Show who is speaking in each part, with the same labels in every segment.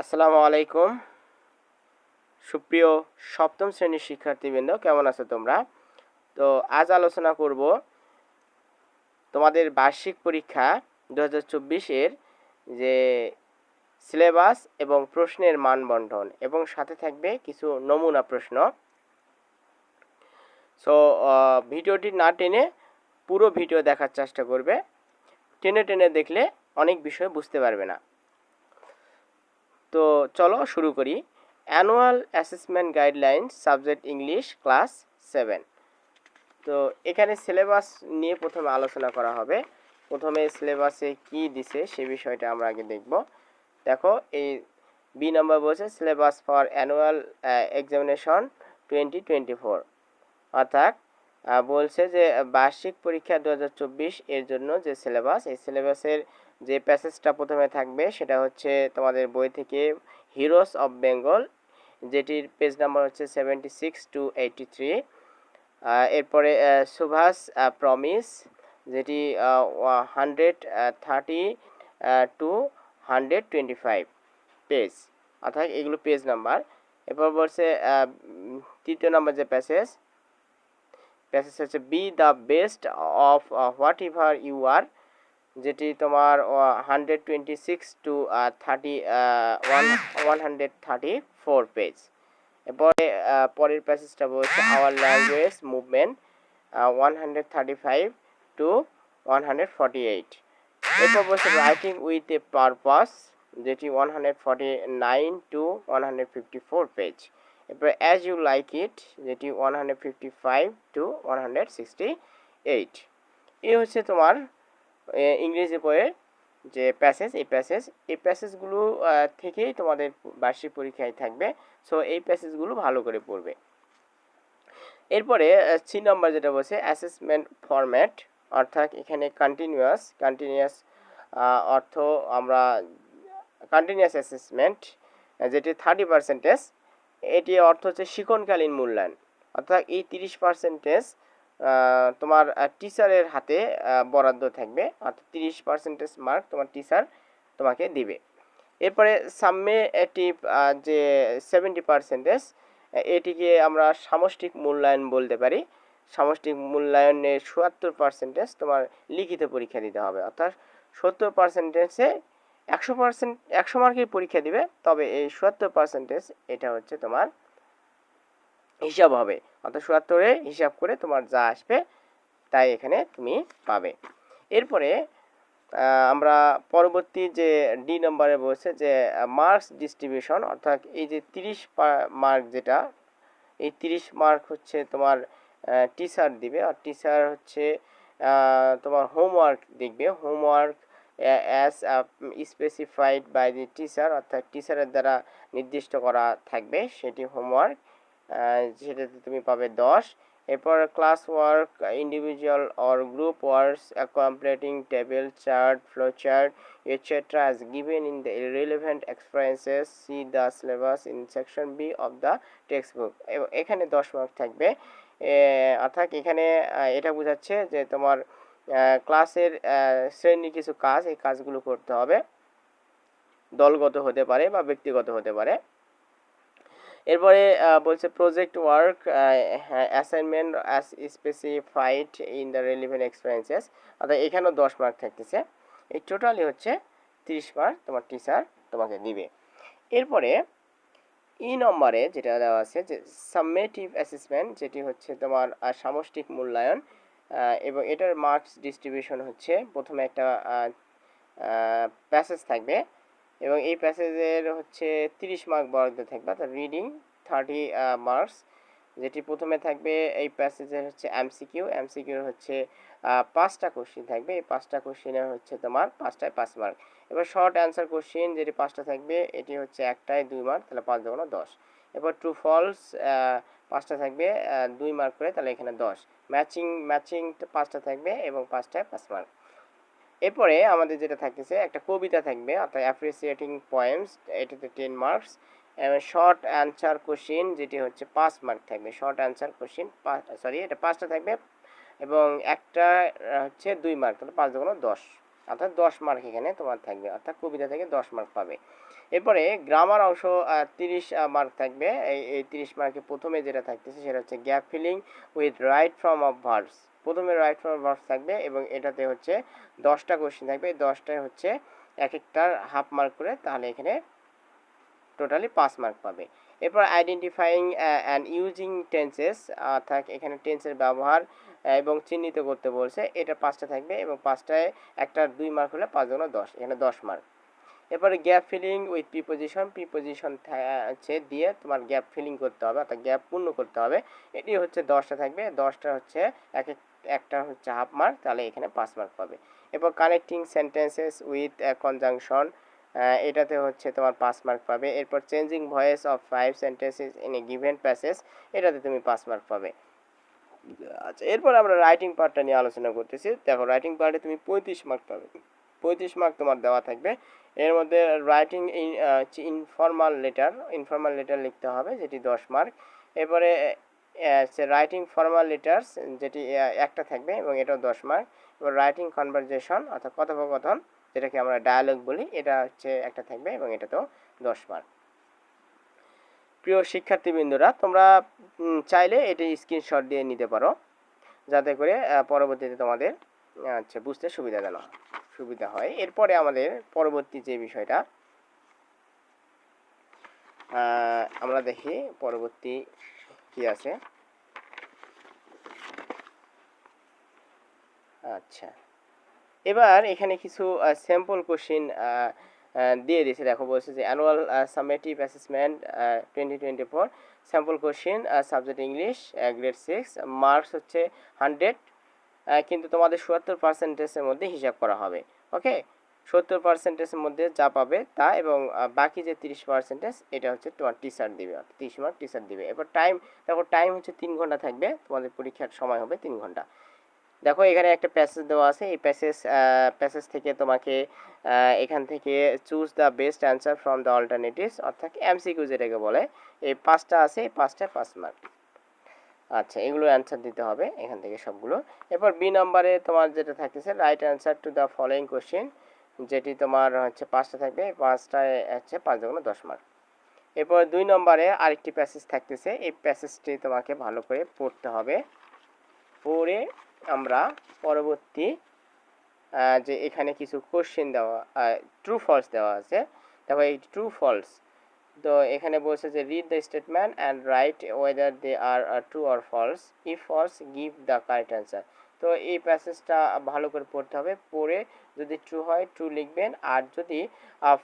Speaker 1: আসসালামু আলাইকুম। সুপ্রিয় সপ্তম শ্রেণীর শিক্ষার্থীবৃন্দ, কেমন আছো তোমরা? তো আজ আলোচনা করব তোমাদের বার্ষিক পরীক্ষা 2024-এর যে সিলেবাস এবং প্রশ্নের মানবণ্টন, এবং সাথে থাকবে কিছু নমুনা প্রশ্ন। সো ভিডিওটি না টেনে পুরো ভিডিও দেখার চেষ্টা করবে। টেনে টেনে দেখলে অনেক বিষয় বুঝতে পারবে না। তো চলো শুরু করি। Annual assessment guideline, subject English, class 7। তো এখানে সিলেবাস নিয়ে প্রথমে আলোচনা করা হবে। প্রথমে সিলেবাসে কি দিছে সে বিষয়টা আমরা আগে দেখব। দেখো, এই বি নাম্বার বলছে সিলেবাস ফর অ্যানুয়াল এক্সামিনেশন 2024, অর্থাৎ বলছে যে বার্ষিক পরীক্ষা 2024 এর জন্য যে সিলেবাস, এই সিলেবাসের যে প্যাসেজটা প্রথমে থাকবে সেটা হচ্ছে তোমাদের বই থেকে হিরোস অফ বেঙ্গল, যেটির পেজ নাম্বার হচ্ছে 76 to 83। এরপরে সুভাষ প্রমিস, যেটি 130 to 125 পেজ, অর্থাৎ এগুলো পেজ নাম্বার। এরপর বলছে তৃতীয় নাম্বার যে প্যাসেজ হচ্ছে be the best of whatever you are, যেটি তোমার 126 to 134 পেজ। এরপরে পরের প্যাসেজটা বলছে আওয়ার ল্যাঙ্গুয়েজ মুভমেন্ট, 135 to 148। এরপর বলছে রাইটিং উইথ এ পারপাস, যেটি 149 to 154 পেজ। এরপর অ্যাজ ইউ লাইক ইট, যেটি 155 to 168। এই হচ্ছে তোমার ইংরেজি বইয়ের যে এই প্যাসেজগুলো থেকেই তোমাদের বার্ষিক পরীক্ষায় থাকবে। সো এই প্যাসেজগুলো ভালো করে পড়বে। এরপরে সি নাম্বার যেটা বলছে অ্যাসেসমেন্ট ফরম্যাট, অর্থাৎ এখানে কন্টিনিউয়াস অর্থ আমরা কন্টিনিউয়াস অ্যাসেসমেন্ট, যেটি 30%, এটি অর্থ হচ্ছে শিক্ষণকালীন মূল্যায়ন, অর্থাৎ এই 30% তোমার টিচারের হাতে বরাদ্দ থাকবে, অর্থাৎ 30% মার্ক তোমার টিচার তোমাকে দিবে। এরপরে সামেটিভ যে 70%, এটিকে আমরা সামষ্টিক মূল্যায়ন বলতে পারি। সামষ্টিক মূল্যায়নের 77% তোমার লিখিত পরীক্ষা দিতে হবে, অর্থাৎ 70%-এ 100 মার্কের পরীক্ষা দিবে, তবে এই 77% এটা হচ্ছে তোমার হিসাব হবে, অর্থাৎ 77-এ হিসাব করে তোমার যা আসবে তাই এখানে তুমি পাবে। এরপরে আমরা পরবর্তী যে ডি নম্বরে বলছে যে মার্কস ডিস্ট্রিবিউশন, অর্থাৎ এই যে 30 মার্ক, যেটা এই 30 মার্ক হচ্ছে তোমার টিচার দিবে, আর টিচার হচ্ছে তোমার হোমওয়ার্ক দেখবে। Homework as specified by the teacher, অর্থাৎ টিচারের দ্বারা নির্দিষ্ট করা থাকবে সেটি হোমওয়ার্ক, সেটাতে তুমি পাবে 10। এরপর class work, individual or group works completing table, chart, flow chart etc as given in the relevant experiences, see the syllabus in section B of the textbook। এখানে 10 মার্ক থাকবে, অর্থাৎ এখানে এটা বোঝাচ্ছে যে তোমার ক্লাসের শ্রেণীর কিছু কাজ, এই কাজগুলো করতে হবে, দলগত হতে পারে বা ব্যক্তিগত হতে পারে। এরপরে বলছে project work assignment as specified in the relevant experiences, অর্থাৎ এখানেও 10 মার্ক থাকতেছে। এই টোটালি হচ্ছে 30 মার্ক তোমার টিচার তোমাকে দিবে। এরপরে ই নম্বরে যেটা দেওয়া আছে যে সামেটিভ অ্যাসেসমেন্ট, যেটি হচ্ছে তোমার সামষ্টিক মূল্যায়ন, এবং এটার মার্কস ডিস্ট্রিবিউশন হচ্ছে প্রথমে একটা প্যাসেজ থাকবে, এবং এই প্যাসেজের হচ্ছে 30 মার্ক বরাদ্দ থাকবে, অর্থাৎ রিডিং 30 মার্কস, যেটি প্রথমে থাকবে এই প্যাসেজের হচ্ছে এমসিকিউ হচ্ছে 5টা কোশ্চেন থাকবে। এই 5টা কোশ্চেনের হচ্ছে তোমার 5টায় 5 মার্ক। এবার শর্ট অ্যান্সার কোশ্চেন, যেটি 5টা থাকবে, এটি হচ্ছে একটায় 2 মার্ক, তাহলে 5 দুগুণ 10। এবার ট্রু ফলস 5টা থাকবে 2 মার্ক করে, তাহলে এখানে 10। ম্যাচিং 5টা থাকবে এবং 5টায় 5 মার্ক। এরপরে আমাদের যেটা থাকতেছে একটা কবিতা থাকবে, অর্থাৎ অ্যাপ্রিসিয়েটিং পোয়েমস, এটাতে 10 মার্কস। শর্ট অ্যান্সার কোশ্চিন, যেটি হচ্ছে 5 মার্ক থাকবে। শর্ট অ্যান্সার কোশ্চিন এটা 5টা থাকবে এবং একটা হচ্ছে 2 মার্ক, তাহলে 5 দুগুণ 10, অর্থাৎ 10 মার্ক এখানে তোমার থাকবে, অর্থাৎ কবিতা থেকে 10 মার্ক পাবে। এরপরে গ্রামার অংশ 30 মার্ক থাকবে। এই 30 মার্কে প্রথমে যেটা থাকতেছে সেটা হচ্ছে gap filling with right form of verbs. প্রথমে রাইট ফর্ম অফ ভার্বস থাকবে এবং এটাতে হচ্ছে 10টা কোশ্চেন থাকবে। 10টায় হচ্ছে এক একটার হাফ মার্ক করে, তাহলে এখানে টোটালি 5 মার্ক পাবে। এরপর আইডেন্টিফাইং অ্যান্ড ইউজিং টেন্সেস, অর্থাৎ এখানে টেন্সের ব্যবহার এবং চিহ্নিত করতে বলছে, এটা 5টা থাকবে এবং 5টায় একটা 2 মার্ক হলে 5 গুণ 10, এখানে 10 মার্ক। এরপরে gap filling with preposition, preposition হচ্ছে দিয়ে তোমার গ্যাপ ফিলিং করতে হবে, অর্থাৎ গ্যাপ পূর্ণ করতে হবে, এটি হচ্ছে 10টা থাকবে। 10টা হচ্ছে একটা হচ্ছে হাফ মার্ক, তাহলে এখানে 5 মার্ক পাবে। এরপর কানেক্টিং সেন্টেন্সেস উইথ কনজাংশন, এটাতে হচ্ছে তোমার 5 মার্ক পাবে। এরপর changing voice of 5 sentences in a given passage, এটাতে তুমি 5 মার্ক পাবে। আচ্ছা, এরপর আমরা রাইটিং পার্টটা নিয়ে আলোচনা করতেছি। দেখো, রাইটিং পার্টে তুমি 35 মার্ক পাবে। 35 মার্ক তোমার দেওয়া থাকবে। এর মধ্যে রাইটিং ইনফর্মাল লেটার লিখতে হবে, যেটি 10 মার্ক। এরপরে রাইটিং ফর্মাল লেটার্স, যেটি একটা থাকবে এবং এটাও 10 মার্ক। এবার রাইটিং কনভারজেশন, অর্থাৎ কথোপকথন, যেটাকে আমরা ডায়ালগ বলি, এটা হচ্ছে একটা থাকবে এবং এটাতেও 10 মার্ক। প্রিয় শিক্ষার্থীবৃন্দরা, তোমরা চাইলে এটি স্ক্রিনশট দিয়ে নিতে পারো, যাতে করে পরবর্তীতে তোমাদের বুঝতে সুবিধা হয়। এরপরে আমাদের পরবর্তী যে বিষয়টা আমরা দেখি, পরবর্তী কি আছে। আচ্ছা, এবার এখানে কিছু স্যাম্পল কোশ্চিন দিয়ে দিয়েছে। দেখো, বলছে যে annual summative assessment 2024 sample question, subject English, grade 6, marks হচ্ছে 100, কিন্তু তোমাদের 70%-এর মধ্যে হিসাব করা হবে। ওকে, 70%-এর মধ্যে যা পাবে তা, এবং বাকি যে 30%, এটা হচ্ছে তোমার টিচার দিবে, 30 মার্ক টিচার দিবে। এবার টাইম, দেখো টাইম হচ্ছে 3 ঘন্টা থাকবে, তোমাদের পরীক্ষার সময় হবে 3 ঘন্টা। দেখো, এখানে একটা প্যাসেজ দেওয়া আছে। এই প্যাসেজ থেকে তোমাকে এখান থেকে choose the best answer from the alternatives, অর্থাৎ এমসিকিউ যেটাকে বলে, এই 5টা আছে, এই 5টায় 5 মার্ক। আচ্ছা, এগুলো অ্যান্সার দিতে হবে এখান থেকে সবগুলো। এরপর বি নাম্বারে তোমার যেটা থাকতেছে right answer to the following question, যেটি তোমার হচ্ছে 5টা থাকবে, 5টায় হচ্ছে 5 গুণ 10 মার্ক। এরপর 2 নম্বরে আরেকটি প্যাসেজ থাকতেছে, এই প্যাসেজটি তোমাকে ভালো করে পড়তে হবে। পড়ে আমরা পরবর্তী যে এখানে কিছু কোশ্চেন দেওয়া, ট্রু ফলস দেওয়া আছে। দেখো, এই ট্রু ফলস, তো এখানে বলছে যে read the statement and write whether they are true or false, if false give the correct answer. তো এই প্যাসেজটা ভালো করে পড়তে হবে। পড়ে যদি ট্রু হয় ট্রু লিখবেন, আর যদি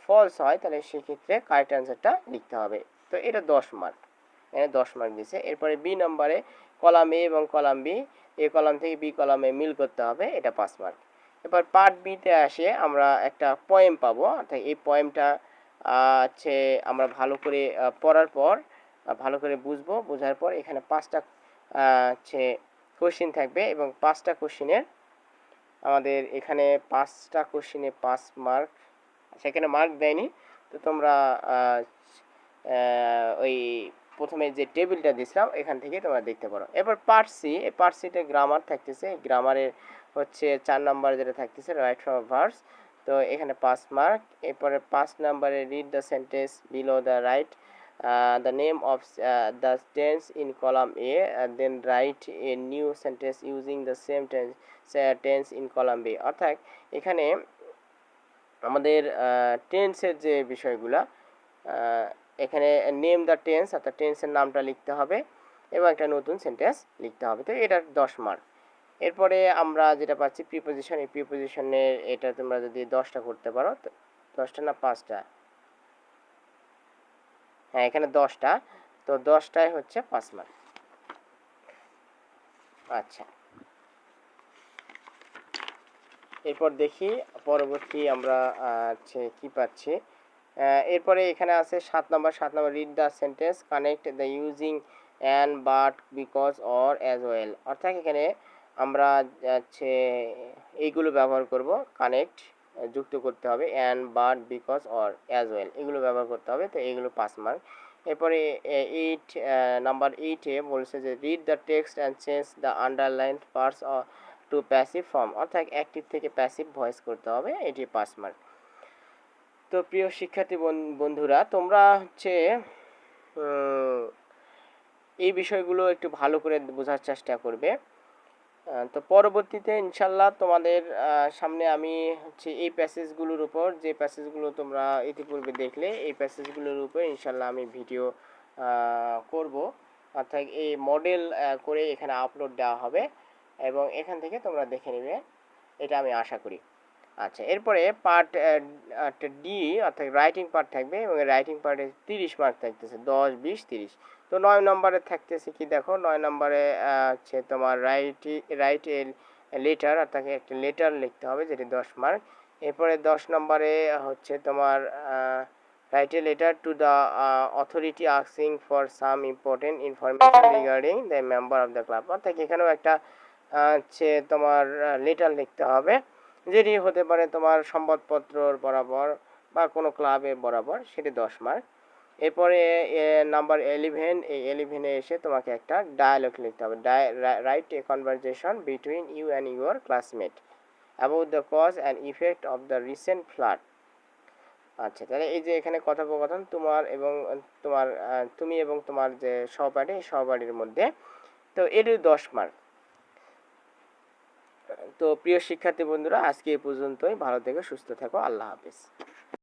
Speaker 1: ফলস হয় তাহলে সেক্ষেত্রে কারেক্ট অ্যান্সারটা লিখতে হবে। তো এটা 10 মার্ক, এখানে 10 মার্ক দিয়েছে। এরপরে বি নম্বরে কলাম এ এবং কলাম বি, এ কলাম থেকে বি কলামে মিল করতে হবে, এটা 5 মার্ক। এবার পার্ট বিতে আসে আমরা একটা পোয়েম পাবো, অর্থাৎ এই পোয়েমটা হচ্ছে আমরা ভালো করে পড়ার পর ভালো করে বুঝবো, বোঝার পর এখানে 5টা হচ্ছে কোশ্চিন থাকবে এবং 5টা কোশ্চিনের আমাদের এখানে 5টা কোশ্চিনে 5 মার্ক। সেখানে মার্ক দেয়নি, তো তোমরা ওই প্রথমে যে টেবিলটা দিয়েছিলাম এখান থেকে তোমরা দেখতে পারো। এবার পার্ট সি, এই পার্ট সিতে গ্রামার থাকতেছে। গ্রামারের হচ্ছে 4 নম্বরে যেটা থাকতেছে রাইট ফ্রম ভার্বস, তো এখানে 5 মার্ক। এরপরে 5 নম্বরে read the sentence below the write the name of the tense in column A, then write a new sentence using the same tense in column B. অর্থাৎ এখানে আমাদের টেন্সের যে বিষয়গুলা, এখানে নেম দ্য টেন্স, অর্থাৎ টেন্সের নামটা লিখতে হবে এবং একটা নতুন সেন্টেন্স লিখতে হবে। তো এটা 10 মার্ক। এরপরে আমরা যেটা পাচ্ছি প্রিপোজিশন, এই প্রিপোজিশনের এটা তোমরা যদি 10টা করতে পারো, 10টা না 5টা, হ্যাঁ এখানে 10টা, তো 10টায় হচ্ছে 5 মার্ক। আচ্ছা, এরপর দেখি পরবর্তী আমরা কি পাচ্ছি। এরপরে এখানে আছে 7 নম্বর read the sentence connect the using and but because or as well. অর্থাৎ এখানে আমরা হচ্ছে এইগুলো ব্যবহার করব, কানেক্ট যুক্ত করতে হবে, and but because or as well এগুলো ব্যবহার করতে হবে, তো এইগুলো 5 মার্ক। এরপরে নাম্বার 8-এ বলছে যে read the text and change the underline parts to passive form, অর্থাৎ অ্যাক্টিভ থেকে প্যাসিভ ভয়েস করতে হবে, এটি 5 মার্ক। তো প্রিয় শিক্ষার্থী বন্ধুরা, তোমরা হচ্ছে এই বিষয়গুলো একটু ভালো করে বোঝার চেষ্টা করবে। তো পরবর্তীতে ইনশাল্লাহ তোমাদের সামনে আমি হচ্ছে এই প্যাসেজগুলোর উপর, যে প্যাসেজগুলো তোমরা ইতিপূর্বে দেখলে, এই প্যাসেজগুলোর উপর ইনশাল্লাহ আমি ভিডিও করব, অর্থাৎ এই মডেল করে এখানে আপলোড দেওয়া হবে এবং এখান থেকে তোমরা দেখে নেবে, এটা আমি আশা করি। আচ্ছা, এরপরে পার্ট ডি অর্থাৎ রাইটিং পার্ট থাকবে এবং রাইটিং পার্টে 30 মার্ক থাকতেছে, 10, 20, 30। তো 9 নম্বরে থাকতেছে কি দেখো, 9 নম্বরে হচ্ছে তোমার রাইট এ লেটার, অর্থাৎ একটা লেটার লিখতে হবে, যেটি 10 মার্ক। এরপরে 10 নম্বরে হচ্ছে তোমার write a letter to the authority asking for some important information regarding the member of the club, অর্থাৎ এখানেও একটা হচ্ছে তোমার লেটার লিখতে হবে, যেটি হতে পারে তোমার সংবাদপত্রর বরাবর বা কোনো ক্লাবের বরাবর, সেটি 10 মার্ক। এরপরে নাম্বার 11, এই 11-এ এসে তোমাকে একটা ডায়ালগ লিখতে হবে, write a conversation between you and your classmate about the cause and effect of the recent flood. আচ্ছা, তাহলে এই যে এখানে কথোপকথন তুমি এবং তোমার যে সহপাঠীর মধ্যে, তো এটি 10 মার্ক। তো প্রিয় শিক্ষার্থী বন্ধুরা, আজকে এই পর্যন্তই। ভালো থেকো, সুস্থ থাকো, আল্লাহ হাফেজ।